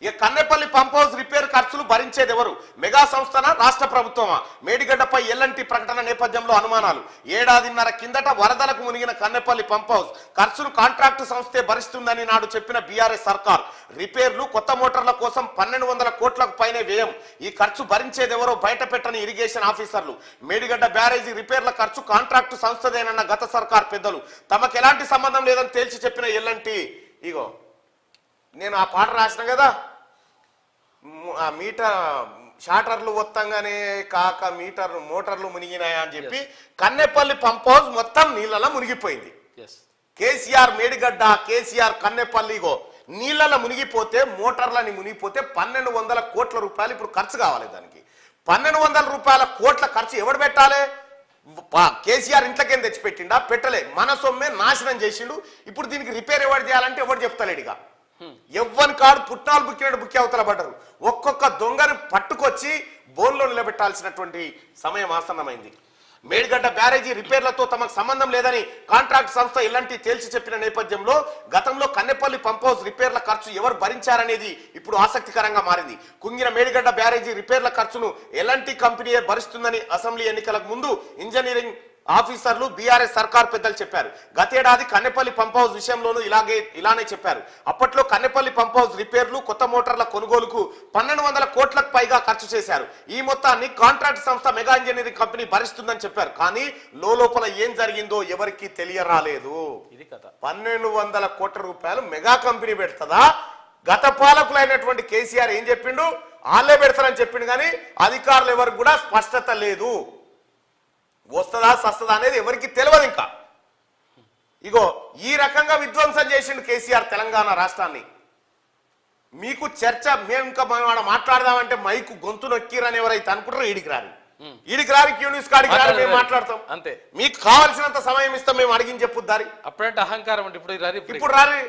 ఇక Kannepalli pump house repair ఖర్చులు భరించేది ఎవరు? మెగా సంస్థనా, రాష్ట్ర ప్రభుత్వమా? మేడిగడ్డపై ఎల్ఎన్టీ ప్రకటన నేపథ్యంలో అనుమానాలు. ఏడాదిన్నర కిందట వరదలకు మునిగిన కన్నెపల్లి పంప్ హౌస్ ఖర్చులు కాంట్రాక్టు సంస్థే భరిస్తుందని నాడు చెప్పిన బీఆర్ఎస్ సర్కార్. రిపేర్లు, కొత్త మోటార్ల కోసం 1200 కోట్లకు పైనే వ్యయం. ఈ ఖర్చు భరించేదెవరో బయట పెట్టని ఇరిగేషన్ ఆఫీసర్లు. మేడిగడ్డ బ్యారేజీ రిపేర్ల ఖర్చు కాంట్రాక్టు సంస్థదేనన్న గత సర్కార్ పెద్దలు. తమకు ఎలాంటి సంబంధం లేదని తేల్చి చెప్పిన ఎల్ఎన్టీ. ఇగో నేను ఆ పాట రాసిన కదా, ఆ మీటర్ షాటర్లు మొత్తంగానే కాక మోటార్లు మునిగినాయా అని చెప్పి కన్నెపల్లి పంప్ హౌస్ మొత్తం నీళ్ళలో మునిగిపోయింది. కేసీఆర్ మేడిగడ్డ, కేసీఆర్ కన్నెపల్లిగో నీళ్ళలో మునిగిపోతే, మోటార్లని మునిగిపోతే 1200 కోట్ల రూపాయలు ఇప్పుడు ఖర్చు కావాలి. దానికి 1200 కోట్ల ఖర్చు ఎవడు పెట్టాలి? కేసీఆర్ ఇంట్లోకేం తెచ్చిపెట్టిండా? పెట్టలే. మన సొమ్మే నాశనం చేసిండు. ఇప్పుడు దీనికి రిపేర్ ఎవరు చేయాలంటే ఎవరు చెప్తలేడుగా. ఎవ్వని కాడు పుట్నాలు బుక్కినట్టు బుక్కి అవతల పడ్డారు. ఒక్కొక్క దొంగను పట్టుకొచ్చి బోన్లో నిలబెట్టాల్సినటువంటి సమయం ఆసన్నమైంది. మేడిగడ్డ బ్యారేజీ రిపేర్లతో తమకు సంబంధం లేదని కాంట్రాక్ట్ సంస్థ ఎల్ఎన్టీ తేల్చి చెప్పిన నేపథ్యంలో గతంలో కన్నెపల్లి పంప్ హౌస్ రిపేర్ల ఖర్చు ఎవరు భరించారనేది ఇప్పుడు ఆసక్తికరంగా మారింది. కుంగిన మేడిగడ్డ బ్యారేజీ రిపేర్ల ఖర్చును ఎల్ఎన్టీ కంపెనీయే భరిస్తుందని అసెంబ్లీ ఎన్నికలకు ముందు ఇంజనీరింగ్ ఆఫీసర్లు, బీఆర్ఎస్ సర్కార్ పెద్దలు చెప్పారు. గతేడాది కన్నెపల్లి పంప్ హౌస్ విషయంలోనూ ఇలానే చెప్పారు. అప్పట్లో కన్నెపల్లి పంప్ హౌస్ రిపేర్లు, కొత్త మోటార్ల కొనుగోలుకు 1200 కోట్లకు పైగా ఖర్చు చేశారు. ఈ మొత్తాన్ని కాంట్రాక్ట్ సంస్థ మెగా ఇంజనీరింగ్ కంపెనీ భరిస్తుందని చెప్పారు. కానీ లోపల ఏం జరిగిందో ఎవరికి తెలియరాలేదు. 1200 కోట్ల రూపాయలు మెగా కంపెనీ పెడుతుందా? గత పాలకులైనటువంటి కేసీఆర్ ఏం చెప్పిండు? వాళ్ళే పెడతారని చెప్పిండు. కానీ అధికారులు ఎవరికి కూడా స్పష్టత లేదు. వస్తుందా సస్తదా అనేది ఎవరికి తెలియదు. ఇంకా ఇగో ఈ రకంగా విధ్వంసం చేసిండు కేసీఆర్ తెలంగాణ రాష్ట్రాన్ని. మీకు చర్చ మేము ఇంకా మాట్లాడదామంటే మైకు గొంతు నొక్కిరని ఎవరైతే అనుకుంటారో ఈడికి రారు క్యూ న్యూస్ కాడికి రారు. మేము మాట్లాడతాం అంతే. మీకు కావాల్సినంత సమయం ఇస్తాం. మేము అడిగిన చెప్పు దారి. అప్పుడంటే అహంకారం అంటే ఇప్పుడు రారు.